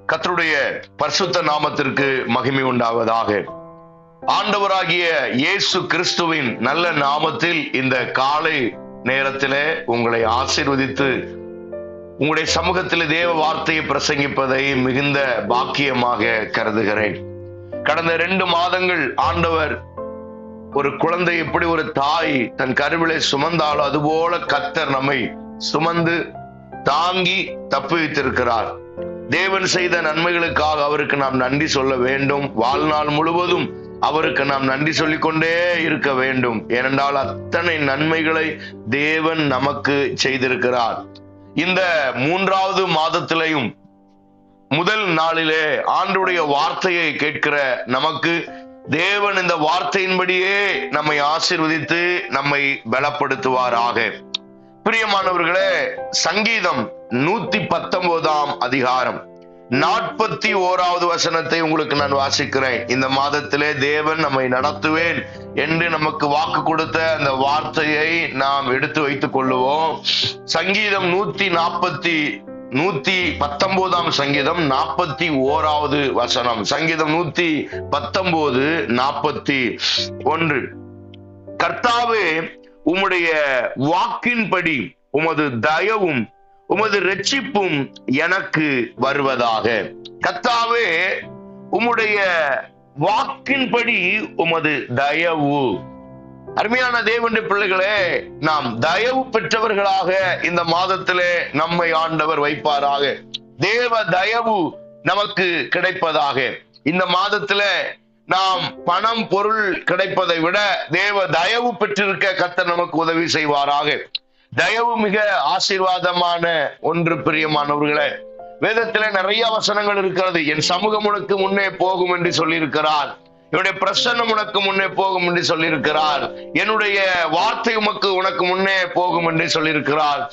கர்த்தருடைய பரிசுத்த நாமத்திற்கு மகிமை உண்டாவதாக. ஆண்டவராகிய இயேசு கிறிஸ்துவின் நல்ல நாமத்தில் இந்த காலை நேரத்திலே உங்களை ஆசீர்வதித்து உங்களுடைய சமூகத்தில் தேவ வார்த்தையை பிரசங்கிப்பதை மிகுந்த பாக்கியமாக கருதுகிறேன். கடந்த 2 மாதங்கள் ஆண்டவர் ஒரு குழந்தை எப்படி ஒரு தாய் தன் கருவிலை சுமந்தாலோ அதுபோல கர்த்தர் நம்மை சுமந்து தாங்கி தப்புவித்திருக்கிறார். தேவன் செய்த நன்மைகளுக்காக அவருக்கு நாம் நன்றி சொல்ல வேண்டும். வாழ்நாள் முழுவதும் அவருக்கு நாம் நன்றி சொல்லிக் கொண்டே இருக்க வேண்டும். ஏனென்றால் அத்தனை நன்மைகளை தேவன் நமக்கு செய்திருக்கிறார். இந்த 3வது மாதத்திலையும் முதல் நாளிலே ஆண்டவருடைய வார்த்தையை கேட்கிற நமக்கு தேவன் இந்த வார்த்தையின்படியே நம்மை ஆசீர்வதித்து நம்மை பலப்படுத்துவாராக. பிரியமானவர்களே, சங்கீதம் 119 அதிகாரம் 41வது வசனத்தை உங்களுக்கு நான் வாசிக்கிறேன். இந்த மாதத்திலே தேவன் நம்மை நடத்துவேன் என்று நமக்கு வாக்கு கொடுத்த அந்த வார்த்தையை நாம் எடுத்து வைத்துக் கொள்ளுவோம். சங்கீதம் 119 சங்கீதம் 41வது வசனம். சங்கீதம் 119:41. கர்த்தாவே, உம்முடைய வாக்கின்படி உமது தயவும் உமது இரட்சிப்பும் எனக்கு வருவதாக. கர்த்தாவே, உம்முடைய வாக்கின்படி உமது தயவு. அருமையான தேவனுடைய பிள்ளைகளே, நாம் தயவு பெற்றவர்களாக இந்த மாதத்திலே நம்மை ஆண்டவர் வைப்பாராக. தேவ தயவு நமக்கு கிடைப்பதாக. இந்த மாதத்திலே நாம் பணம் பொருள் கிடைப்பதை விட தேவ தயவு பெற்றிருக்க கர்த்தர் நமக்கு உதவி செய்வாராக. தயவு மிக ஆசீர்வாதமான ஒன்று. பிரியமானவர்களே, வேதத்திலே நிறைய வசனங்கள் இருக்கிறது. என் சமூகம் உனக்கு முன்னே போகும் என்று சொல்லியிருக்கிறார். என்னுடைய பிரசன்னம் உனக்கு முன்னே போகும் என்று சொல்லியிருக்கிறார். என்னுடைய வார்த்தை உனக்கு முன்னே போகும் என்று சொல்லியிருக்கிறார்.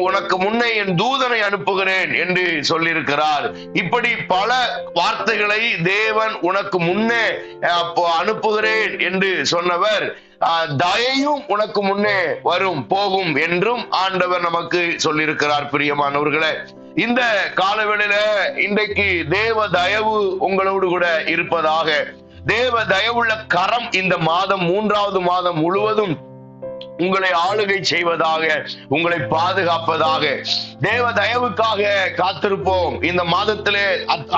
உனக்கு முன்னே என் தூதனை அனுப்புகிறேன் என்று சொல்லியிருக்கிறார். இப்படி பல வார்த்தைகளை தேவன் உனக்கு முன்னே அனுப்புகிறேன் என்று சொன்னவர், தயையும் உனக்கு முன்னே வரும் போகும் என்றும் ஆண்டவர் நமக்கு சொல்லியிருக்கிறார். பிரியமானவர்களே, இந்த காலவேளையில இன்றைக்கு தேவ தயவு உங்களோடு கூட இருப்பதாக. தேவ தயவுள்ள கரம் இந்த மாதம் 3வது மாதம் முழுவதும் உங்களை ஆளுகை செய்வதாக, உங்களை பாதுகாப்பதாக. தேவ தயவுக்காக காத்திருப்போம். இந்த மாதத்திலே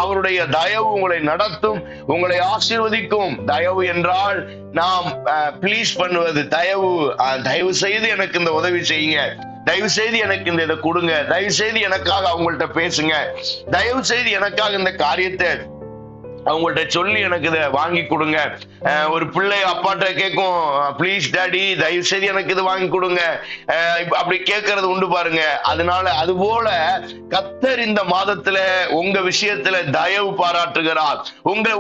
அவருடைய தயவு உங்களை நடத்தும், உங்களை ஆசீர்வதிக்கும். தயவு என்றால் நாம் ப்ளீஸ் பண்ணுவது. தயவு செய்து எனக்கு இந்த உதவி செய்யுங்க, தயவு செய்து எனக்கு இந்த இதை கொடுங்க, தயவு செய்து எனக்காக அவங்கள்ட்ட பேசுங்க, தயவு செய்து எனக்காக இந்த காரியத்தை அவங்கள்ட்ட சொல்லி எனக்கு இதை வாங்கி கொடுங்க. ஒரு பிள்ளை அப்பாட்ட கேட்கும், ப்ளீஸ் டாடி தயவு செய்து எனக்கு இது வாங்கி கொடுங்க, அப்படி கேட்கறது உண்டு பாருங்க. அதனால அதுபோல கர்த்தர் இந்த மாதத்துல உங்க விஷயத்துல தயவு பாராட்டுகிறார்.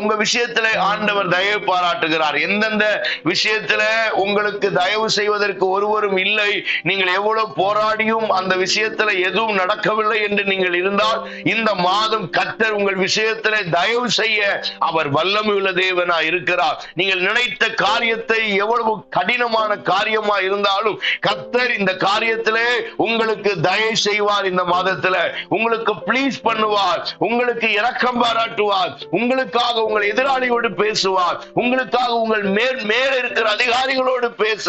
உங்க விஷயத்துல ஆண்டவர் தயவு பாராட்டுகிறார். எந்தெந்த விஷயத்துல உங்களுக்கு தயவு செய்வதற்கு ஒருவரும் இல்லை, நீங்கள் எவ்வளவு போராடியும் அந்த விஷயத்துல எதுவும் நடக்கவில்லை என்று நீங்கள் இருந்தால், இந்த மாதம் கர்த்தர் உங்கள் விஷயத்துல தயவு செய்ய அவர் வல்லமையுள்ள தேவனா இருக்கிறார். நீங்கள் நினைத்த காரியத்தை எவ்வளவு கடினமான காரியமா இருந்தாலும் கர்த்தர் இந்த காரியத்திலே உங்களுக்கு தயவு செய்வார். இந்த மாதத்துல உங்களுக்கு ப்ளீஸ் பண்ணுவார், உங்களுக்கு இரக்கம் பாராட்டுவார், உங்களுக்காக உங்கள் எதிராளியோடு பேசுவார், உங்களுக்காக உங்கள் மேல இருக்கிற அதிகாரிகளோடு பேச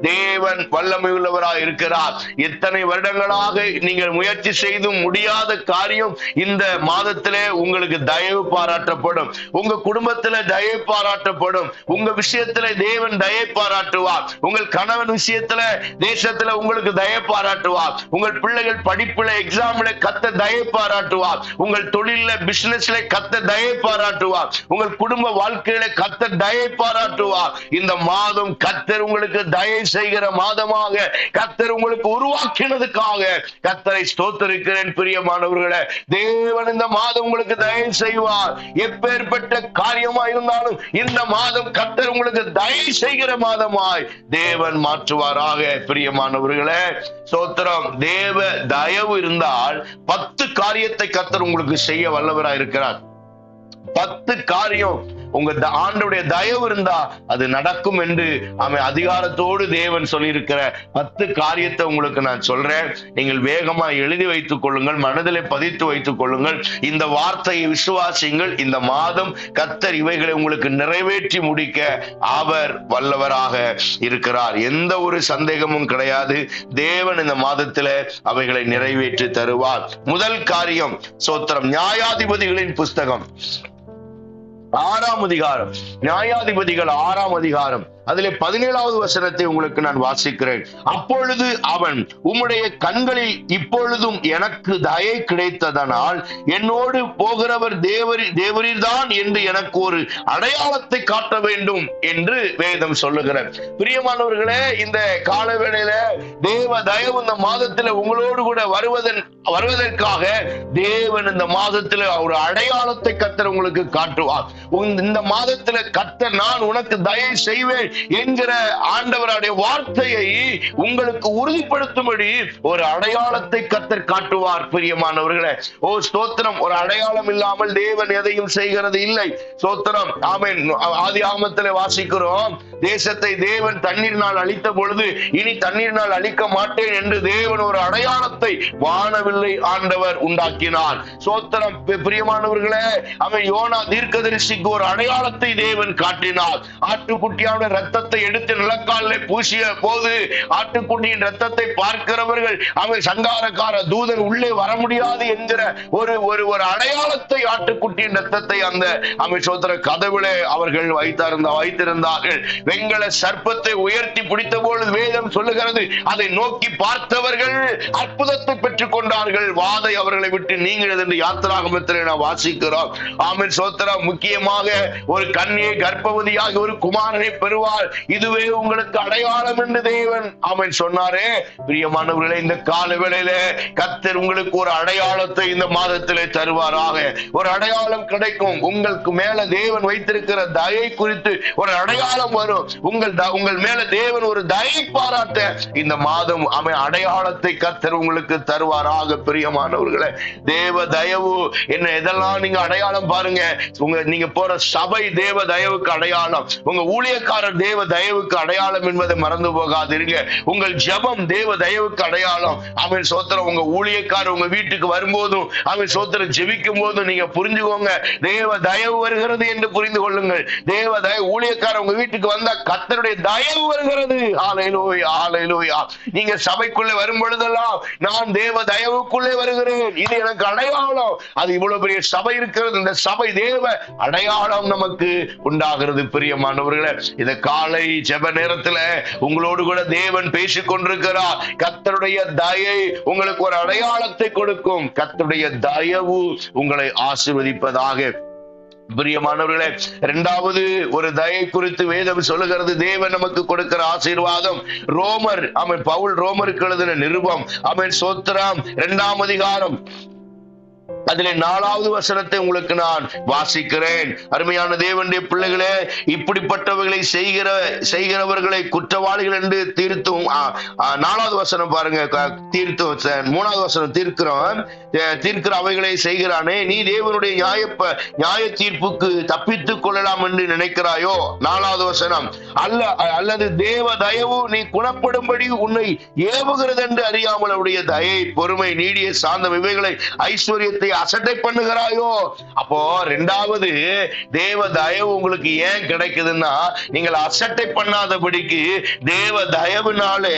தேவன் வல்லமை உள்ளவராக இருக்கிறார். எத்தனை வருடங்களாக நீங்கள் முயற்சி செய்தும் முடியாத காரியம் இந்த மாதத்திலே உங்களுக்கு தயவு பாராட்டப்படும். உங்க குடும்பத்துல தயவு பாராட்டப்படும். உங்க விஷயத்துல தேவன் தயவு பாராட்டுவார். உங்கள் கணவன் விஷயத்துல தேசத்துல உங்களுக்கு தயவு பாராட்டுவார். உங்கள் பிள்ளைகள் படிப்புல எக்ஸாம்ல கர்த்தர் தயவு பாராட்டுவார். உங்கள் தொழில பிசினஸ்ல கர்த்தர் தயவு பாராட்டுவார். உங்கள் குடும்ப வாழ்க்கையில கர்த்தர் தயவு பாராட்டுவார். இந்த மாதம் கர்த்தர் உங்களுக்கு தயவு செய்கிற மாதமாக கர்த்தர் உங்களுக்கு உருவாக்கினதுக்காக கர்த்தரை ஸ்தோத்திரிக்கிறேன். பிரியமானவர்களே, தேவன் இந்த மாதம் உங்களுக்கு தயவு செய்வார். எப்பேற்பட்ட காரியமா இருந்தாலும் இந்த மாதம் கர்த்தர் உங்களுக்கு தயவு செய்கிற மாதமாய் தேவன் மாற்றுவாராக. பிரியமானவர்களே, ஸ்தோத்திரம். தேவ தயவு இருந்தால் 10 காரியத்தை கர்த்தர் உங்களுக்கு செய்ய வல்லவராய் இருக்கிறார். 10 காரியம் உங்க ஆண்டவருடைய தயவு இருந்தா அது நடக்கும் என்று அதிகாரத்தோடு தேவன் சொல்லியிருக்கிற 10 காரியத்தை உங்களுக்கு நான் சொல்றேன். நீங்கள் வேகமா எழுதி வைத்துக் கொள்ளுங்கள், மனதிலே பதித்து வைத்துக் கொள்ளுங்கள். இந்த வார்த்தையை விசுவாசிங்கள். இந்த மாதம் கர்த்தர் இவைகளை உங்களுக்கு நிறைவேற்றி முடிக்க அவர் வல்லவராக இருக்கிறார். எந்த ஒரு சந்தேகமும் கிடையாது. தேவன் இந்த மாதத்துல அவைகளை நிறைவேற்றி தருவார். முதல் காரியம் ஸ்தோத்திரம், நியாயாதிபதிகளின் புஸ்தகம் 6ஆம் அதிகாரம், நியாயாதிபதிகள் 6ஆம் அதிகாரம், அதிலே 17வது வசனத்தை உங்களுக்கு நான் வாசிக்கிறேன். அப்பொழுது அவன், உம்முடைய கண்களில் இப்பொழுதும் எனக்கு தயை கிடைத்ததனால் என்னோடு போகிறவர் தேவரீர்தான் என்று எனக்கு ஒரு அடையாளத்தை காட்ட வேண்டும் என்று வேதம் சொல்லுகிறார். பிரியமானவர்களே, இந்த காலவேளையில தேவ தயவு இந்த மாதத்துல உங்களோடு கூட வருவதற்காக தேவன் இந்த மாதத்துல ஒரு அடையாளத்தை கர்த்தர் உங்களுக்கு காட்டுவார். இந்த மாதத்துல கர்த்தர், நான் உனக்கு தயை செய்வேன் என்கிற ஆண்டவருடைய வார்த்தையை உங்களுக்கு உறுதிப்படுத்தும்படி ஒரு அடையாளத்தை கர்த்தர் காட்டுவார். பிரியமானவர்களே, ஓ ஸ்தோத்திரம். ஒரு அடையாளம் இல்லாமல் தேவன் எதையும் செய்கிறது இல்லை. ஸ்தோத்திரம், ஆமென். ஆதியாகமத்திலே வாசிக்கிறோம், தேசத்தை தேவன் தண்ணீரினால் அழித்த பொழுது இனி தண்ணீரினால் அழிக்க மாட்டேன் என்று தேவன் ஒரு அடையாளத்தை வானவில்லை ஆண்டவர் உண்டாக்கினார். ஸ்தோத்திரம். பிரியமானவர்களே, அவன் யோனா தீர்க்கதரிசிக்கு ஒரு அடையாளத்தை தேவன் காட்டினார். ஆட்டுக்குட்டியான ரத்தத்தை எடுத்து நிலக்காலிலே பூசிய போது ஆட்டுக்குட்டியின் ரத்தத்தை பார்க்கிறவர்கள் அவன் சங்காரக்கார தூதன் உள்ளே வர முடியாது என்கிற ஒரு அடையாளத்தை, ஆட்டுக்குட்டியின் ரத்தத்தை அந்த சோத்திர கதவிலே அவர்கள் வைத்திருந்தார்கள். வெண்கல சர்ப்பத்தை உயர்த்தி பிடித்த பொழுது வேதம் சொல்லுகிறது, அதை நோக்கி பார்த்தவர்கள் அற்புதத்தை பெற்றுக் கொண்டார்கள். வாதை அவர்களை விட்டு நீங்கிறது என்று யாத்திராகமத்திலே நாம் வாசிக்கிறோம். ஆமென் சோத்திரம். முக்கியமாக ஒரு கன்னியை கர்ப்பவதியாக ஒரு குமாரனை பெறுவார், இதுவே உங்களுக்கு அடையாளம் என்று தேவன் ஆமென் சொன்னாரே. பிரியமானவர்களே, இந்த கால வேளையில கர்த்தர் உங்களுக்கு ஒரு அடையாளத்தை இந்த மாதத்திலே தருவாராக. ஒரு அடையாளம் கிடைக்கும். உங்களுக்கு மேல தேவன் வைத்திருக்கிற தயை குறித்து ஒரு அடையாளம் வரும். உங்கள் மேல தேவன் ஒரு தயை பாராட்ட இந்த மாதம் அடையாளத்தை கர்த்தர் உங்களுக்கு தருவாராக. பிரியமானவர்களே, தேவ தயவு என்ன, எதெல்லாம் நீங்க அடையாளம் பாருங்க. நீங்க போற சபை தேவ தயவுக்கு அடையாளம், உங்க ஊழியக்காரர் தேவ தயவுக்கு அடையாளம் என்பதை மறந்து போகாதீங்க. உங்கள் ஜெபம் தேவ தயவுக்கு அடையாளம். அவன் சோத்திரம். உங்க ஊழியக்காரர் உங்க வீட்டுக்கு வரும்போதும் அவன் சோத்திரம் ஜெபிக்கும் போதும் நீங்க புரிஞ்சுக்கோங்க, தேவ தயவு வருகிறது என்று புரிந்து கொள்ளுங்கள். தேவ தயவு, ஊழியக்காரர் உங்க வீட்டுக்கு வந்தா கர்த்தருடைய தயவு வருகிறது. ஹல்லேலூயா, ஹல்லேலூயா. நீங்க சபைக்குள்ளே வரும் பொழுதெல்லாம் நான் தேவ தயவுக்குள்ளே வருகிறேன், இது எனக்கு அடையாளம். அது இவ்வளவு பெரிய சபை இருக்கிறது, இந்த சபை தேவ அடையாளம் நமக்கு உண்டாகிறது. பிரியமானவர்களே, இந்த காலை ஜெப நேரத்துல உங்களோடு கூட தேவன் பேசிக் கொண்டிருக்கிறார். கர்த்தருடைய தயை உங்களுக்கு ஒரு அடையாளத்தை கொடுக்கும். கர்த்தருடைய தயவு உங்களை ஆசீர்வதிப்பதாக. பிரியமானவர்களே, இரண்டாவது ஒரு தயை குறித்து வேதம் சொல்லுகிறது. தேவன் நமக்கு கொடுக்கிற ஆசீர்வாதம் பவுல் ரோமருக்கு எழுதின நிருபம் சோத்திரம் 2ஆம் அதிகாரம், அதிலே 4வது வசனத்தை உங்களுக்கு நான் வாசிக்கிறேன். அருமையான தேவனுடைய பிள்ளைகளே, இப்படிப்பட்டவர்களை செய்கிறவர்களை குற்றவாளிகள் என்று தீர்த்தும், 4வது வசனம் பாருங்க, தீர்த்தும் 3வது வசனம், தீர்க்கிற அவைகளை செய்கிறானே, நீ தேவனுடைய நியாய தீர்ப்புக்கு தப்பித்துக் கொள்ளலாம் என்று நினைக்கிறாயோ? 4வது வசனம், அல்லது தேவ தயவு நீ குணப்படும்படி உன்னை ஏவுகிறது என்று அறியாமல் அவருடைய தயை, பொறுமை, நீடிய சாந்தம் இவைகளை ஐஸ்வர்யத்தை அசட்டை பண்ணுகிறாயோ? அப்போ 2வது தேவ தயவு உங்களுக்கு ஏன் கிடைக்குதுன்னா, நீங்கள் அசட்டை பண்ணாதபடிக்கு தேவ தயவுனாலே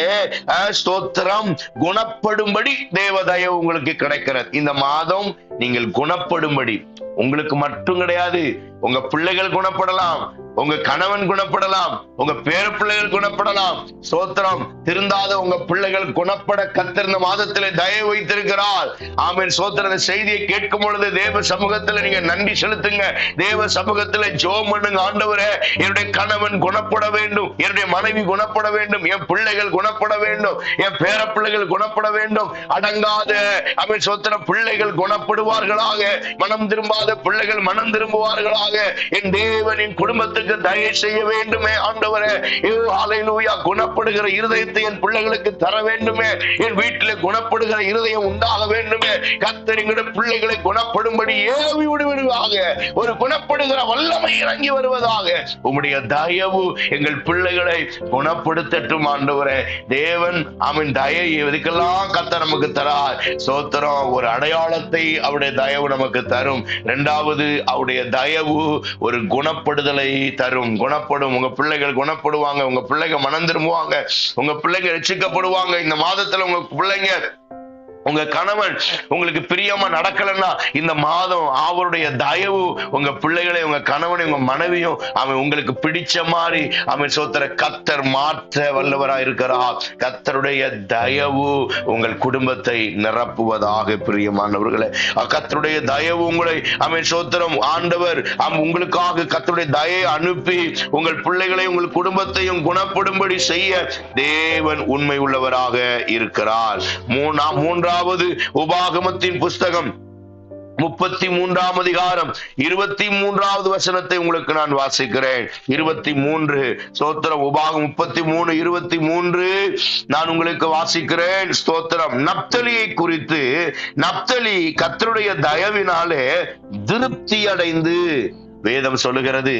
ஸ்தோத்திரம் குணப்படும்படி தேவ தயவு உங்களுக்கு கிடைக்கிறது. இந்த மாதம் நீங்கள் குணப்படும்படி, உங்களுக்கு மட்டும் கிடையாது, உங்க பிள்ளைகள் குணப்படலாம், உங்க கணவன் குணப்படலாம், உங்க பேர பிள்ளைகள் குணப்படலாம். ஸ்தோத்திரம். திருந்தாத உங்க பிள்ளைகள் குணப்பட கர்த்தர் இந்த மாதத்திலே தயவு வைத்திருக்கிறார். ஆமென் ஸ்தோத்திரம். இந்த செய்தியை கேட்கும் பொழுது தேவ சமூகத்துல நீங்க நன்றி செலுத்துங்க. தேவ சமூகத்துல ஜெபம் பண்ணுங்க. ஆண்டவரே, என்னுடைய கணவன் குணப்பட வேண்டும், என்னுடைய மனைவி குணப்பட வேண்டும், என் பிள்ளைகள் குணப்பட வேண்டும், என் பேர பிள்ளைகள் குணப்பட வேண்டும். அடங்காத ஆமென் ஸ்தோத்திரம் பிள்ளைகள் குணப்படுவது வருவார்களாக. மனம் திரும்பாத பிள்ளைகள் மனம் திரும்புவார்களாக. என் தேவனின் குடும்பத்துக்கு தயை செய்ய வேண்டுமே ஆண்டவரே. ஹல்லேலூயா. குணப்படுகிற இருதயத்தை என் பிள்ளைகளுக்கு தர வேண்டுமே. என் வீட்டில் குணப்படுகிற இருதயம் உண்டாக வேண்டுமே. கர்த்தர் எங்களுடைய பிள்ளைகளை குணப்படும்படி ஏவி விடுவதாக. ஒரு குணப்படுகிற வல்லமை இறங்கி வருவதாக. உம்முடைய தயவு எங்கள் பிள்ளைகளை குணப்படுத்தட்டும் ஆண்டவரே. தேவன் அவன் தயை எதுக்கெல்லாம் கர்த்தர் நமக்கு தரார். ஸ்தோத்திரம். ஒரு அடையாளத்தை அவருடைய தயவு நமக்கு தரும். இரண்டாவது, அவருடைய தயவு ஒரு குணப்படுதலை தரும். குணப்படும். உங்க பிள்ளைகள் குணப்படுவாங்க. உங்க பிள்ளைங்க மனம் திரும்புவாங்க. உங்க பிள்ளைங்க ரட்சிக்கப்படுவாங்க. இந்த மாதத்துல உங்க பிள்ளைங்க, உங்க கணவன் உங்களுக்கு பிரியமா நடக்கலன்னா இந்த மாதம் அவருடைய தயவு உங்க பிள்ளைகளை, உங்க கணவனை, உங்க மனைவியும் அவன் உங்களுக்கு பிடிச்ச மாதிரி அவன் சோத்திர கர்த்தர் மாற்ற வல்லவராய் இருக்கிறார். கர்த்தருடைய தயவு உங்கள் குடும்பத்தை நிரப்புவதாக. பிரியமானவர்களே, கர்த்தருடைய தயவு உங்களை அவன் சோத்திரம் ஆண்டவர் உங்களுக்காக கர்த்தருடைய தயை அனுப்பி உங்கள் பிள்ளைகளை, உங்கள் குடும்பத்தையும் குணப்படும்படி செய்ய தேவன் உண்மை உள்ளவராக இருக்கிறார். மூன்றாவது உபாகமத்தின் புஸ்தகம் 33ஆம் அதிகாரம் 23வது வசனத்தை உங்களுக்கு நான் வாசிக்கிறேன். 23 ஸ்தோத்திரம். உபாகம் 33:23 நான் உங்களுக்கு வாசிக்கிறேன். ஸ்தோத்திரம். நப்தலியை குறித்து, நப்தலி கர்த்தருடைய தயவினாலே திருப்தி அடைந்து, வேதம் சொல்லுகிறது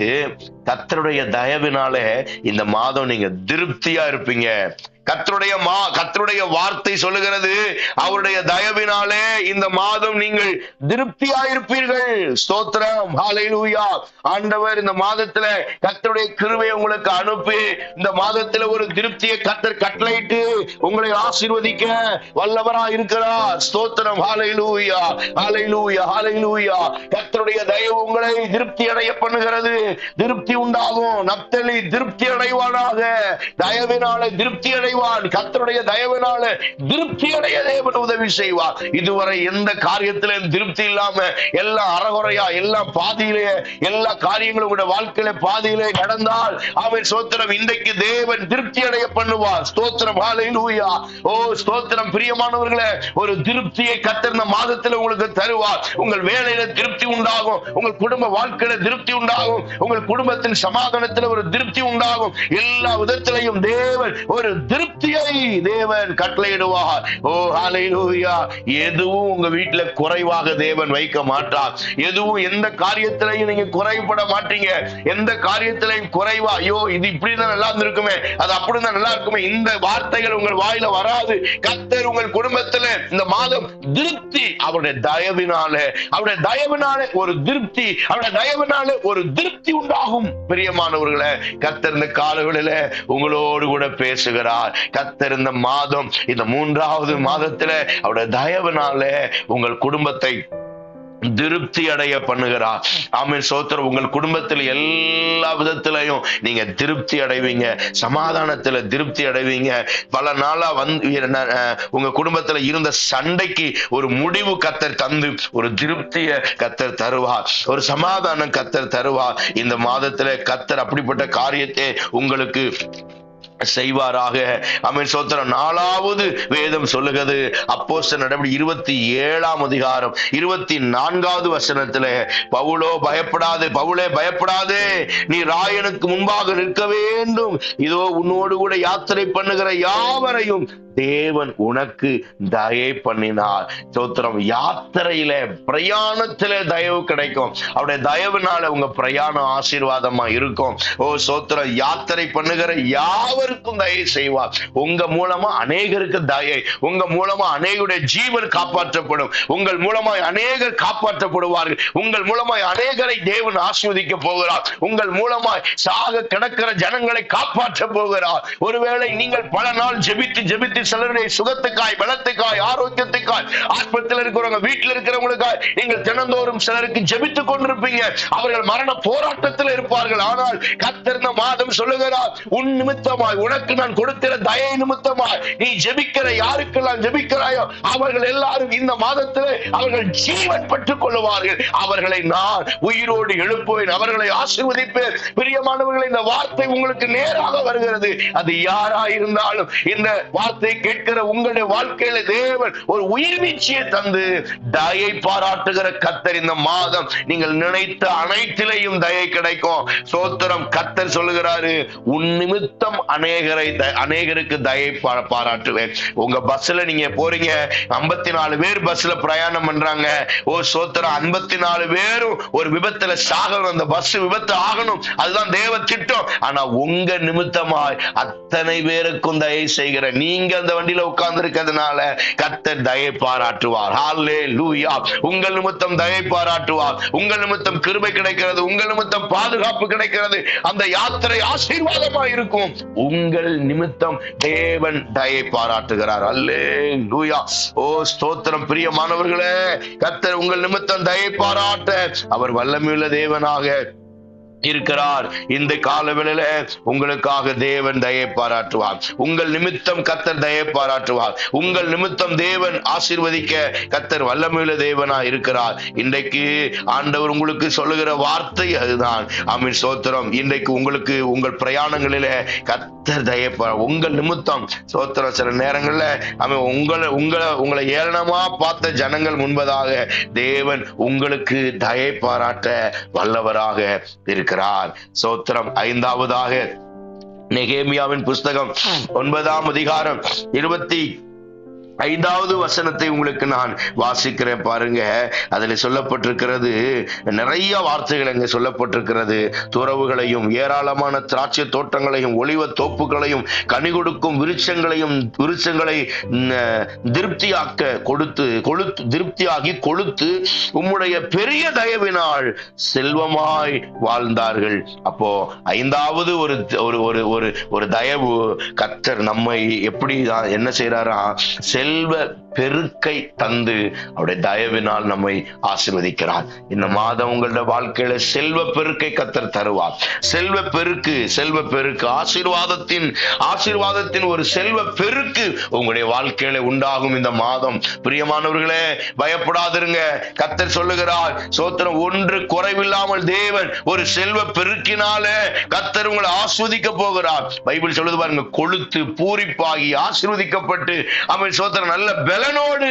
கர்த்தருடைய தயவினாலே இந்த மாதம் நீங்க திருப்தியா இருப்பீங்க. கர்த்தருடைய வார்த்தை சொல்லுகிறது அவருடைய தயவினாலே இந்த மாதம் நீங்கள் திருப்தியாயிருப்பீர்கள். ஸ்தோத்திரம். ஹல்லேலூயா. ஆண்டவர் இந்த மாதத்துல கர்த்தருடைய கிருபையை உங்களுக்கு அனுப்பி இந்த மாதத்துல ஒரு திருப்தியை கர்த்தர் கட்டளையிட்டு உங்களை ஆசீர்வதிக்க வல்லவராய் இருக்கிறார். ஸ்தோத்திரம். ஹல்லேலூயா. ஹல்லேலூயா. ஹல்லேலூயா. கர்த்தருடைய தயவு உங்களை திருப்தி அடைய பண்ணுகிறது. திருப்தி உண்டாகும். நப்தலி திருப்தி அடைவானாக. தயவினாலே திருப்தி அடை கர்த்தருடைய தயவினால திருப்தி அடைய தேவன் உதவி செய்வார். இதுவரை எந்த காரியத்திலும் திருப்தி இல்லாம எல்லாம் அறகுறையா, எல்லாம் பாதியிலே, எல்லா காரியங்களும் உங்களுடைய வாழ்க்கையில பாதியிலே நடந்தால் அவன் ஸ்தோத்திரம் இன்றைக்கு தேவன் திருப்தி அடைய பண்ணுவார். ஸ்தோத்திரம். ஹல்லேலூயா. ஓ ஸ்தோத்திரம். பிரியமானவர்களே, ஒரு திருப்தியை கர்த்தர் இந்த மாதத்தில் உங்களுக்கு தருவார். உங்கள் வேலையில திருப்தி உண்டாகும். உங்கள் குடும்ப வாழ்க்கையில திருப்தி உண்டாகும். உங்கள் குடும்பத்தின் சமாதானத்தில் ஒரு திருப்தி உண்டாகும். எல்லா விதத்திலையும் தேவன் ஒரு திருப்தியை தேவன் கட்டளையிடுவார். ஓ ஹல்லேலூயா. எதுவும் உங்க வீட்டுல குறைவாக தேவன் வைக்க மாட்டார். எதுவும் எந்த காரியத்திலையும் நீங்க குறைபட மாட்டீங்க. எந்த காரியத்திலையும் குறைவா, ஐயோ இது இப்படிதான் நல்லா இருந்திருக்குமே, அது அப்படிதான் நல்லா இருக்குமே, இந்த வார்த்தைகள் உங்கள் வாயில வராது. கர்த்தர் உங்கள் குடும்பத்துல இந்த மாதம் திருப்தி அவருடைய தயவினாலே, அவருடைய தயவினாலே ஒரு திருப்தி, அவருடைய தயவினாலே ஒரு திருப்தி உண்டாகும். பிரியமானவர்களே, கர்த்தர் இந்த காலவெளியில உங்களோடு கூட பேசுகிறார். கர்த்தர் இந்த மாதம், இந்த 3வது மாதத்துல அவருடைய தயவினாலே உங்கள் குடும்பத்தை திருப்தி அடைய பண்ணுகிறார். ஆமென். சோத்திரம். உங்கள் குடும்பத்தில் எல்லா விதத்திலையும் நீங்க திருப்தி அடைவீங்க. சமாதானத்துல திருப்தி அடைவீங்க. பல நாளா உங்க குடும்பத்துல இருந்த சண்டைக்கு ஒரு முடிவு கர்த்தர் தந்து ஒரு திருப்திய கர்த்தர் தருவார். ஒரு சமாதானம் கர்த்தர் தருவார். இந்த மாதத்துல கர்த்தர் அப்படிப்பட்ட காரியத்தை உங்களுக்கு செய்வாராக. ஆமென். சோத்திரம். 4வது வேதம் சொல்லுகிறது அப்போஸ்தலர் நடபடி 27ஆம் அதிகாரம் 24வது வசனத்திலே, பவுலே பயப்படாதே, நீ ராயனுக்கு முன்பாக நிற்க வேண்டும். இதோ உன்னோடு கூட யாத்திரை பண்ணுகிற யாவரையும் தேவன் உனக்கு தயை பண்ணினார். சோத்திரம். யாத்திரையில, பிரயாணத்தில தயவு கிடைக்கும். அவருடைய தயவுனால உங்க பிரயாணம் ஆசீர்வாதமா இருக்கும். ஓ சோத்திரம். யாத்திரை பண்ணுகிற யாவருக்கும் தயை செய்வார். உங்க மூலமா அநேகருக்கு தயை, உங்க மூலமா அநேகருடைய ஜீவன் காப்பாற்றப்படும். உங்கள் மூலமாய் அநேகர் காப்பாற்றப்படுவார்கள். உங்கள் மூலமாய் அநேகரை தேவன் ஆசீர்வதிக்க போகிறார். உங்கள் மூலமாய் சாக கிடக்கிற ஜனங்களை காப்பாற்ற போகிறார். ஒருவேளை நீங்கள் பல நாள் ஜெபித்து சிலருடைய சுகத்துக்காய், பலத்துக்காய், ஆரோக்கியத்துக்காய், ஆஸ்பத்திரியில் இருக்கிறவங்க, வீட்டில் இருக்கிறவங்களுக்காய் நீங்கள் தினந்தோறும் சிலருக்கு ஜெபித்துக் கொண்டிருப்பீங்க. அவர்கள் மரண போராட்டத்தில் இருப்பார்கள். ஆனால் கர்த்தர் இந்த மாதம் சொல்லுகிறார், உன் நிமித்தமாய், உனக்கு நான் கொடுக்கிற தயை நிமித்தமாய் நீ ஜெபிக்கிற யாருக்கெல்லாம் ஜெபிக்கிறாயோ அவர்கள் எல்லாரும் இந்த மாதத்திலே அவர்கள் ஜீவன் பெற்றுக் கொள்ளுவார்கள். அவர்களை நான் உயிரோடு எழுப்புவேன், அவர்களை ஆசீர்வதிப்பேன். பிரியமானவர்களே, இந்த வார்த்தை உங்களுக்கு நேராக வருகிறது. அது யாராயிருந்தாலும் இந்த வார்த்தை கேட்கிற உங்களுடைய வாழ்க்கையில தேவன் ஒரு உயிர் வீழ்ச்சியை தந்து தயை பாராட்டுகிற கர்த்தர். இந்த மாதம் நீங்கள் நினைத்த அனைத்திலையும் தயை கிடைக்கும். சோத்திரம். கர்த்தர் சொல்லுகிறாரு, உன் நிமித்தம் அநேகருக்கு தயை பாராட்டுவேன். உங்க பஸ்ல நீங்க போறீங்க, 54 பேர் பஸ்ல பிரயாணம் பண்றாங்க. ஓ சோத்திரம். 54 பேரும் ஒரு விபத்துல சாகணும், அந்த பஸ் விபத்து ஆகணும், அதுதான் தேவ திட்டம். ஆனா உங்க நிமித்தமாய் அத்தனை பேருக்கும் தயை செய்கிற நீங்க அந்த வண்டியில உட்கார்ந்து இருக்கிறதுனால கர்த்தர் தயை பாராட்டுவார். ஹல்லேலூயா. உங்கள் நிமித்தம் தயை பாராட்டுவார். உங்கள் நிமித்தம் கிருபை கிடைக்கிறது, உங்கள் நிமித்தம் பாதுகாப்பு கிடைக்கிறது. அந்த யாத்திரை ஆசீர்வாதமா இருக்கும். உங்கள் நிமித்தம் தேவன் தயை பாராட்டுகிறார். ஹல்லேலூயா. ஓ ஸ்தோத்திரம். பிரியமானவர்களே, கர்த்தர் உங்கள் நிமித்தம் தயை பாராட்ட அவர் வல்லமையுள்ள தேவனாக இருக்கிறார். இந்த காலவேளையில உங்களுக்காக தேவன் தயை பாராட்டுவார். உங்கள் நிமித்தம் கர்த்தர் தயை பாராட்டுவார். உங்கள் நிமித்தம் தேவன் ஆசீர்வதிக்க கர்த்தர் வல்லமையுள்ள தேவனா இருக்கிறார். இன்றைக்கு ஆண்டவர் உங்களுக்கு சொல்லுகிற வார்த்தை அதுதான். ஆமென். சோத்திரம். இன்றைக்கு உங்களுக்கு உங்கள் பிரயாணங்களில கர்த்தர் தயை உங்கள் நிமித்தம் சோத்திரம். சில நேரங்கள்ல உங்களை ஏளனமா பார்த்த ஜனங்கள் முன்பதாக தேவன் உங்களுக்கு தயை பாராட்ட வல்லவராக இருக்கிறார். சோத்திரம். 5வதாக நெகேமியாவின் புஸ்தகம் 9ஆம் அதிகாரம் 25வது வசனத்தை உங்களுக்கு நான் வாசிக்கிறேன் பாருங்க. அதுல சொல்லப்பட்டிருக்கிறது நிறைய வார்த்தைகள் அங்க சொல்லப்பட்டிருக்கிறது. துறவுகளையும் ஏராளமான திராட்சை தோட்டங்களையும் ஒலிவ தோப்புகளையும் கனி கொடுக்கும் விருட்சங்களை திருப்தியாக்க திருப்தியாகி கொளுத்து உம்முடைய பெரிய தயவினால் செல்வமாய் வாழ்ந்தார்கள். அப்போ 5வது ஒரு தயவு, கர்த்தர் நம்மை எப்படி என்ன செய்யறாரா, செல்வ பெருக்கை தந்து அவருடைய தயவினால் நம்மை ஆசீர்வதிக்கிறார். இந்த மாதம் உங்களுடைய வாழ்க்கையில செல்வ பெருக்கை கர்த்தர் தருவார். செல்வ பெருக்கு ஆசீர்வாதத்தின் ஒரு செல்வ பெருக்கு உங்களுடைய வாழ்க்கையில உண்டாகும் இந்த மாதம். பிரியமானவர்களே, பயப்படாதிருங்க. கர்த்தர் சொல்லுகிறார், சோத்திரம், ஒன்று குறைவில்லாமல் தேவன் ஒரு செல்வ பெருக்கினால கர்த்தர் உங்களை ஆஸ்வதிக்க போகிறார். பைபிள் சொல்லுது பாருங்க, கொழுத்து பூரிப்பாகி ஆசீர்வதிக்கப்பட்டு அவன் சோத்திரம் நல்ல பலனோடு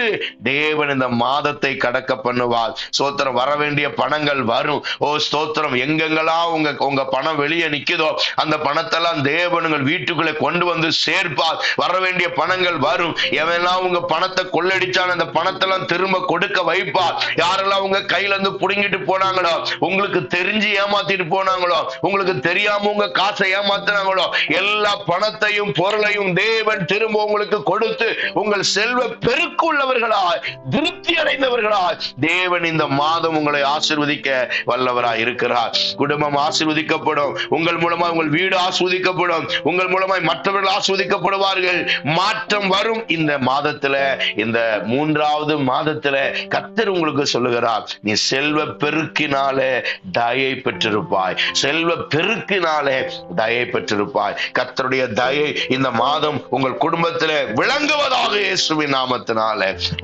தேவன் இந்த மாதத்தை கடக்க பண்ணுவார். சோத்திரம். வர வேண்டிய பணங்கள் வரும். ஓ ஸ்தோத்திரம். எங்கெங்கெல்லாம் உங்க பணம் வெளியே நிக்குதோ அந்த பணத்தெல்லாம் தேவன் உங்கள் வீட்டுக்குள்ளே கொண்டு வந்து சேர்ப்பார். வர வேண்டிய பணங்கள் வரும். எவெல்லாம் உங்க பணத்தை கொள்ளடிச்சான் அந்த பணத்தெல்லாம் திரும்ப கொடுக்க வைப்பார். யாரெல்லாம் உங்க கையில இருந்து புடுங்கிட்டு போனாங்களோ, உங்களுக்கு தெரிஞ்சு ஏமாத்திட்டு போனாங்களோ, உங்களுக்கு தெரியாம உங்க காசை ஏமாத்தினாங்களோ, எல்லா பணத்தையும் பொருளையும் தேவன் திரும்ப உங்களுக்கு கொடுத்து உங்கள் செல்வ பெருக்குள்ளவர்களாய் திருப்தி அடைந்தவர்களாய் தேவன் இந்த மாதம் உங்களை ஆசீர்வதிக்க வல்லவராய் இருக்கிறார். குடும்பம் ஆசீர்வதிக்கப்படும். உங்கள் மூலமா உங்கள் வீடு ஆசீர்வதிக்கப்படும். உங்கள் மூலமாய் மற்றவர்கள் ஆசீர்வதிக்கப்படுவார்கள். மாற்றம் வரும். இந்த மாதத்துல, இந்த 3வது மாதத்துல கர்த்தர் உங்களுக்கு சொல்லுகிறார், நீ செல்வ பெருக்கினாலே தயை பெற்றிருப்பாய். செல்வ பெருக்கினாலே தயை பெற்றிருப்பாய். கர்த்தருடைய தயை இந்த மாதம் உங்கள் குடும்பத்துல விளங்குவதாக இயேசுவின் நாமத்தினால.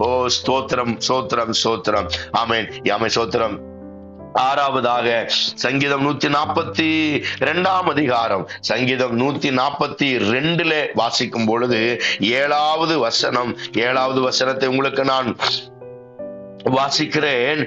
ஓ ஸ்தோத்திரம், சோத்திரம், சோத்திரம். ஆமென். ஆமென். சோத்திரம். 6வதாக சங்கீதம் 142ஆம் அதிகாரம் சங்கீதம் 142 வாசிக்கும் பொழுது 7வது வசனத்தை உங்களுக்கு நான் வாசிக்கிறேன்.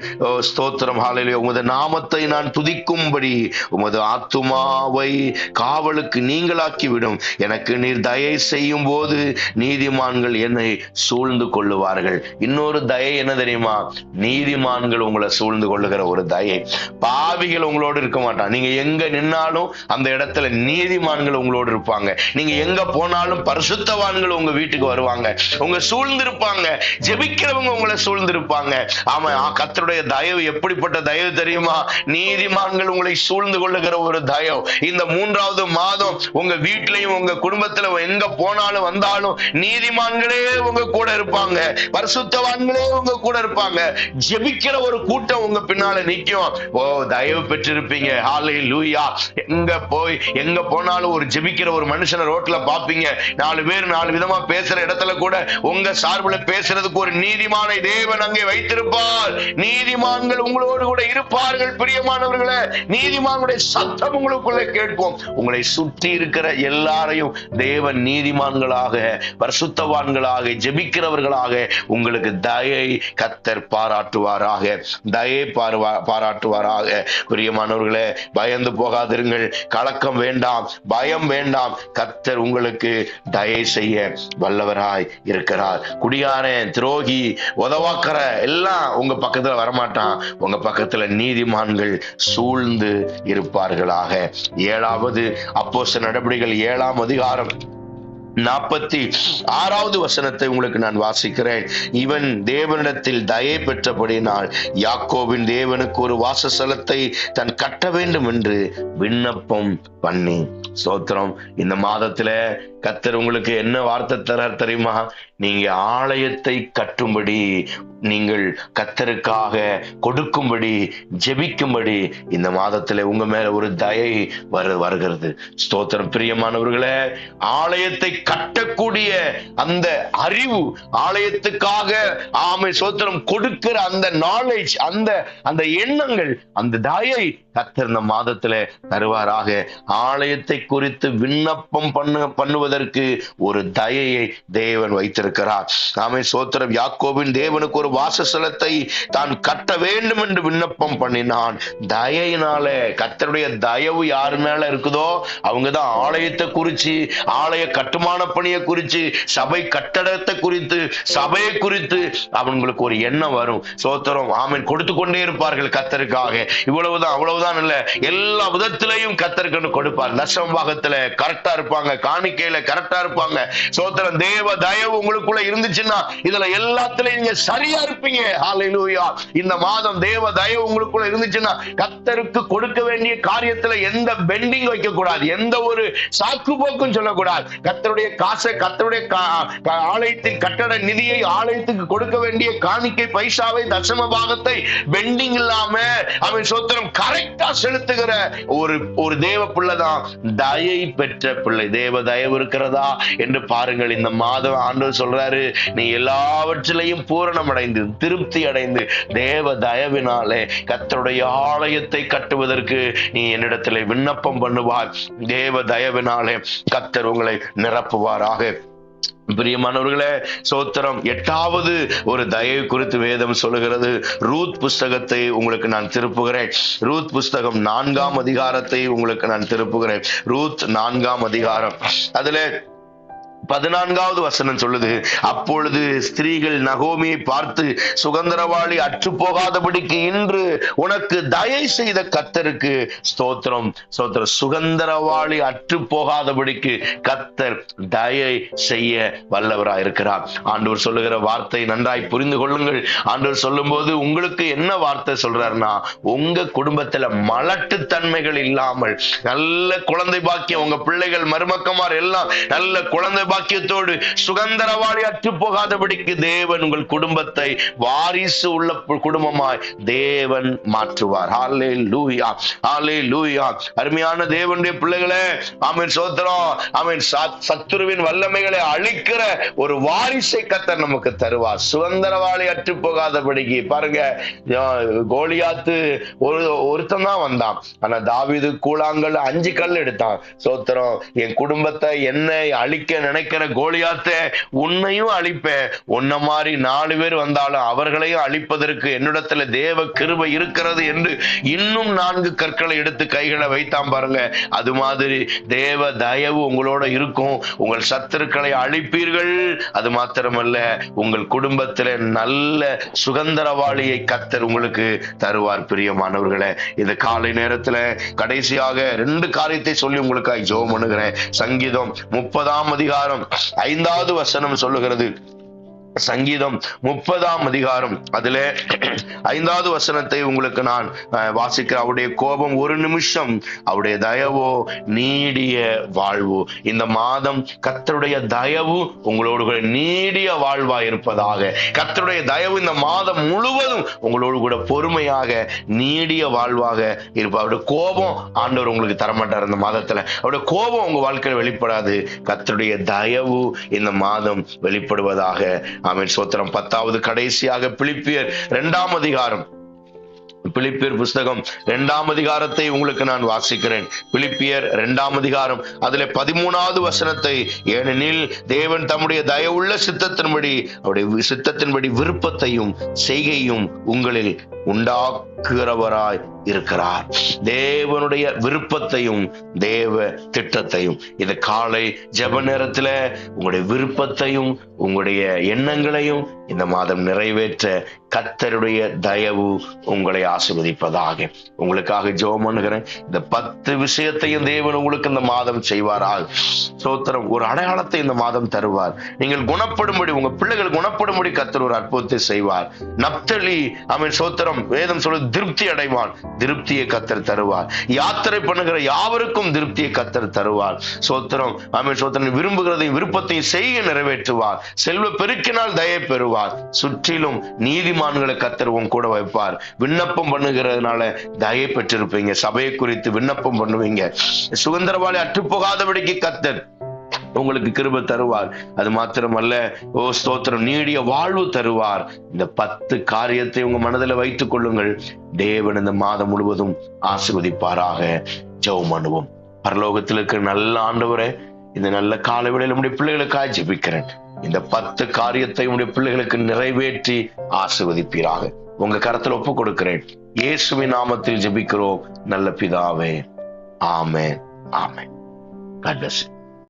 ஸ்தோத்திரம். ஹல்லேலூயா. உமது நாமத்தை நான் துதிக்கும்படி உமது ஆத்துமாவை காவலுக்கு நீங்களாக்கி விடும். எனக்கு நீர் தயை செய்யும் போது நீதிமான்கள் என்னை சூழ்ந்து கொள்ளுவார்கள். இன்னொரு தயை என்ன தெரியுமா? நீதிமான்கள் உங்களை சூழ்ந்து கொள்ளுகிற ஒரு தயை. பாவிகள் உங்களோடு இருக்க மாட்டான். நீங்க எங்க நின்னாலும் அந்த இடத்துல நீதிமான்கள் உங்களோடு இருப்பாங்க. நீங்க எங்க போனாலும் பரிசுத்தவான்கள் உங்க வீட்டுக்கு வருவாங்க, உங்க சூழ்ந்து இருப்பாங்க. ஜெபிக்கிறவங்க உங்களை சூழ்ந்து இருப்பாங்க. ஆமா. கர்த்தருடைய தயவு எப்படிப்பட்ட தயவு தெரியுமா? நீதிமான்கள் உங்களை சூழ்ந்து கொள்ளுகிற ஒரு தயவு. இந்த 3வது மாதம் உங்க வீட்டிலையும் உங்க குடும்பத்துல எங்க போனாலும் வந்தாலும் நீதிமான்களே உங்க கூட இருப்பாங்க, பரிசுத்தவான்களே உங்க கூட இருப்பாங்க. ஜெபிக்கிற ஒரு கூட்டம் உங்க பின்னால நிக்கும். ஓ தயவு பெற்றிருப்பீங்க. ஹல்லேலூயா. எங்க போனாலும் ஒரு ஜெபிக்கிற ஒரு மனுஷனை ரோட்ல பாப்பீங்க. 4 பேர் 4 விதமா பேசுற இடத்துல கூட உங்க சார்புல பேசுறதுக்கு ஒரு நீதிமானை தேவன் அங்கே வைத்து வைத்திருப்பார். நீதிமான்கள் உங்களோடு கூட இருப்பார்கள். பிரியமானவர்களே, நீதிமான்களுடைய சத்தம் உங்களுக்குள்ளே கேட்கும். உங்களை சுற்றி இருக்கிற எல்லாரையும் தேவன் நீதிமான்களாக, பரிசுத்தவான்களாக, ஜெபிக்கிறவர்களாக உங்களுக்கு தயை கர்த்தர் பாராட்டுவாராக, தயை பாராட்டுவாராக. பிரியமானவர்களே, பயந்து போகாதிருங்கள். கலக்கம் வேண்டாம், பயம் வேண்டாம். கர்த்தர் உங்களுக்கு தயை செய்ய வல்லவராய் இருக்கிறார். குடியாரன், துரோகி, உதவாக்கற எல்லாம் உங்க பக்கத்துல வரமாட்டான். உங்க பக்கத்துல நீதிமான்கள் சூழ்ந்து இருப்பார்களாக. 7வது அப்போஸ்தலர் நடபடிகள் 7ஆம் அதிகாரம் 46வது வசனத்தை உங்களுக்கு நான் வாசிக்கிறேன். இவன் தேவனிடத்தில் தயை பெற்றபடினால் யாக்கோபின் தேவனுக்கு ஒரு வாசஸ்தலத்தை தன் கட்ட வேண்டும் என்று விண்ணப்பம் பண்ணி. ஸ்தோத்திரம். இந்த மாதத்துல கர்த்தர் உங்களுக்கு என்ன வார்த்தை தரார் தெரியுமா? நீங்க ஆலயத்தை கட்டும்படி, நீங்கள் கர்த்தருக்காக கொடுக்கும்படி, ஜெபிக்கும்படி இந்த மாதத்துல உங்க மேல ஒரு தயை வருகிறது. ஸ்தோத்திரம். பிரியமானவர்களே, ஆலயத்தை கட்டக்கூடிய அந்த அறிவு, ஆலயத்துக்காக ஸ்தோத்திரம் கொடுக்கிற அந்த நாலேஜ், அந்த எண்ணங்கள், அந்த தயை கர்த்தர் இந்த மாதத்துல தருவாராக. ஆலயத்தை குறித்து விண்ணப்பம் பண்ணுவதற்கு ஒரு தயையை தேவன் வைத்திருக்கிறார். ஸ்தோத்திரம். யாக்கோபின் தேவனுக்கு ஒரு வாசஸ்தலத்தை தான் கட்ட வேண்டும் என்று விண்ணப்பம் பண்ணினான். தயையினால, கர்த்தருடைய தயவு யாரு மேல இருக்குதோ அவங்கதான் ஆலயத்தை குறிச்சு, ஆலய கட்டுமான பணியை குறித்து, சபை கட்டடத்தை குறித்து, சபையை குறித்து அவங்களுக்கு ஒரு எண்ணம் வரும். ஸ்தோத்திரம். ஆமென். கொடுத்து கொண்டே இருப்பார்கள் கர்த்தருக்காக. இவ்வளவுதான் அவ்வளவுதான் இல்ல, எல்லா விதத்திலையும் கர்த்தருக்கு கொடுப்பார். தசம பாகத்துல கரெக்டா இருப்பாங்க, காணிக்கையில கரெக்டா இருப்பாங்க. ஸ்தோத்திரம். தேவ தயவு உங்களுக்குள்ள இருந்துச்சுன்னா இதுல எல்லாத்துலயும் நீங்க சரியா இருப்பீங்க. ஹல்லேலூயா. இந்த மாதம் தேவ தயவு உங்களுக்குள்ள இருந்துச்சுன்னா கர்த்தருக்கு கொடுக்க வேண்டிய காரியத்துல எந்த பெண்டிங் வைக்க கூடாது, எந்த ஒரு சாக்கு போக்கும் சொல்லக்கூடாது. கர்த்தருடைய காசை, கர்த்தருடைய ஆலயத்தின் கட்டட நிதியை, ஆலயத்துக்கு கொடுக்க வேண்டிய காணிக்கை பைசாவை, தசம பாகத்தை பெண்டிங் இல்லாம அவன் ஸ்தோத்திரம் கரெக்டா செலுத்துகிற ஒரு தேவ பிள்ளைதான் தயை பெற்ற பிள்ளை. தேவ தயவு இருக்கிறதா என்று பாருங்கள். இந்த மாதம் ஆண்டவர் சொல்றாரு, நீ எல்லாவற்றிலையும் பூரணம் அடைந்து, திருப்தி அடைந்து, தேவ தயவினாலே கர்த்தருடைய ஆலயத்தை கட்டுவதற்கு நீ என்னிடத்திலே விண்ணப்பம் பண்ணுவாய். தேவ தயவினாலே கர்த்தர் உங்களை நிரப்புவாராக. பிரியமானவர்களே, ஸ்தோத்திரம். 8வது ஒரு தயவு குறித்து வேதம் சொல்லுகிறது. ரூத் புஸ்தகத்தை உங்களுக்கு நான் திருப்புகிறேன். ரூத் புஸ்தகம் 4ஆம் அதிகாரத்தை உங்களுக்கு நான் திருப்புகிறேன். ரூத் 4ஆம் அதிகாரம், அதுல 14வது வசனம் சொல்லுது, அப்பொழுது ஸ்திரீகள் நகோமியை பார்த்து, சுகந்தரவாளி அற்று போகாதபடிக்கு இன்று உனக்கு தயை செய்த கர்த்தருக்கு ஸ்தோத்திரம், ஸ்தோத்திரம். சுகந்தரவாளி அற்று போகாதபடிக்கு கர்த்தர் தயை செய்ய வல்லவராய் இருக்கிறார். ஆண்டவர் சொல்லுகிற வார்த்தை நன்றாய் புரிந்து கொள்ளுங்கள். ஆண்டவர் சொல்லும் போது உங்களுக்கு என்ன வார்த்தை சொல்றாருன்னா, உங்க குடும்பத்துல மலட்டுத்தன்மைகள் இல்லாமல் நல்ல குழந்தை பாக்கியம், உங்க பிள்ளைகள் மருமக்கமார் எல்லாம் நல்ல குழந்தை பாக்கியத்தோடு சுகந்தரவாளி அற்று போகாதபடிக்கு தேவன் உங்கள் குடும்பத்தை வாரிசு உள்ள குடும்பமாய் தேவன் மாற்றுவார். ஹல்லேலூயா, ஹல்லேலூயா. அருமையான தேவனுடைய பிள்ளைகளே, ஆமென், ஸ்தோத்திரம். ஆமென். சத்துருவின் வல்லமைகளை அழிக்கிற ஒரு வாரிசை கர்த்தர் நமக்கு தருவார். சுகந்தரவாளி அற்று போகாதபடிக்கு. பாருங்க, கோலியாத்து ஒருத்தன் தான் வந்தான். ஆனா தாவீது கூழாங்கல் 5 கல் எடுத்தான். ஸ்தோத்திரம். என் குடும்பத்தை, என்னை அழிக்க நினைக்கிற கோலியாத்தை உன்னையும் அழிப்பேன், உன்ன மாதிரி 4 பேர் வந்தாலும் அவர்களையும் அழிப்பதற்கு என்னிடத்துல தேவ கிருபை இருக்கிறது என்று இன்னும் 4 கற்களை எடுத்து கைகளை வைத்தான். பாருங்க, அது மாதிரி தேவ தயவு உங்களோட இருக்கும். உங்கள் சத்துருக்களை அழிப்பீர்கள். அது மாத்திரமல்ல, உங்கள் குடும்பத்தில் நல்ல சுகந்தரவாளியை கர்த்தர் உங்களுக்கு தருவார். பிரியமானவர்களே, இந்த காலை நேரத்துல கடைசியாக 2 காரியத்தை சொல்லி உங்களுக்காக ஜெபம் பண்ணுகிறேன். சங்கீதம் 30ஆம் அதிகாரம் 5வது வசனம் சொல்லுகிறது. சங்கீதம் 30ஆம் அதிகாரம், அதிலே 5வது வசனத்தை உங்களுக்கு நான் வாசிக்கிறேன். அவருடைய கோபம் 1 நிமிஷம், அவருடைய தயவோ நீடிய வாழ்வு. இந்த மாதம் கர்த்தருடைய தயவு உங்களோடு கூட நீடிய வாழ்வா இருப்பதாக. கர்த்தருடைய தயவு இந்த மாதம் முழுவதும் உங்களோடு கூட பொறுமையாக நீடிய வாழ்வாக இருப்பா. அவருடைய கோபம் ஆண்டவர் உங்களுக்கு தரமாட்டார். இந்த மாதத்துல அவருடைய கோபம் உங்க வாழ்க்கையில் வெளிப்படாது. கர்த்தருடைய தயவு இந்த மாதம் வெளிப்படுவதாக. ஆமென். ஸ்தோத்திரம். 10வது கடைசியாக பிலிப்பியர் 2ஆம் அதிகாரம். பிலிப்பியர் புஸ்தகம் 2ஆம் அதிகாரத்தை உங்களுக்கு நான் வாசிக்கிறேன். பிலிப்பியர் 2ஆம் அதிகாரம் அதிலே 13வது வசனத்தை, ஏனெனில் தேவன் தம்முடைய தயவுள்ள சித்தத்தின்படி அவருடைய சித்தத்தின்படி விருப்பத்தையும் செய்கையும் உங்களில் உண்டாக்குகிறவராய் இருக்கிறார். தேவனுடைய விருப்பத்தையும் தேவ திட்டத்தையும் இந்த காலை ஜெப நேரத்துல உங்களுடைய விருப்பத்தையும் உங்களுடைய எண்ணங்களையும் இந்த மாதம் நிறைவேற்ற கர்த்தருடைய தயவு உங்களை ஆசீர்வதிப்பதாக. உங்களுக்காக ஜெபம் பண்ணுகிறேன். இந்த 10 விஷயத்தையும் தேவன் உங்களுக்கு இந்த மாதம் செய்வாரால். ஸ்தோத்திரம். ஒரு அடையாளத்தை இந்த மாதம் தருவார். நீங்கள் குணப்படும்படி, உங்க பிள்ளைகள் குணப்படும்படி கர்த்தர் ஒரு அற்புதத்தை செய்வார். நப்தலி, ஆமென், ஸ்தோத்திரம், வேதம் சொல்லுது திருப்தி அடைவான். திருப்தியை கர்த்தர் தருவார். யாத்திரை பண்ணுகிற யாவருக்கும் திருப்தியை கர்த்தர் தருவார். ஸ்தோத்திரம். ஆமென், ஸ்தோத்திரம். விரும்புகிறதையும் விருப்பத்தையும் செய்ய நிறைவேற்றுவார். செல்வ பெருக்கினால் தயை பெறுவார். சுற்றிலும் நீதிமான்களை கர்த்தர் உன் கூட வைப்பார். விண்ணப்பம் பண்ணுகிறதுனால தயை பெற்றிருப்பீங்க. சபையை குறித்து விண்ணப்பம் பண்ணுவீங்க. சுதந்திரவாளி அற்றுப்போகாதபடிக்கு கர்த்தர் உங்களுக்கு கிருபை தருவார். அது மாத்திரமல்ல, ஓ ஸ்தோத்திரம், நீடிய வாழ்வு தருவார். இந்த 10 காரியத்தை உங்க மனதில் வைத்துக் கொள்ளுங்கள். தேவன் இந்த மாதம் முழுவதும் ஆசீர்வதிப்பாராக. ஜெபம் பண்ணுவோம். பரலோகத்தில் இருக்கிற நல்ல ஆண்டவரே, இந்த நல்ல காலை வேளையில நம்முடைய பிள்ளைகளுக்காக ஜெபிக்கிறேன். இந்த 10 காரியத்தை உடைய பிள்ளைகளுக்கு நிறைவேற்றி ஆசீர்வதிப்பீராக. உங்க கரத்தில் ஒப்பு கொடுக்கிறேன். இயேசுவின் நாமத்தில் ஜெபிக்கிறோம் நல்ல பிதாவே. ஆமென். ஆமென். God bless you.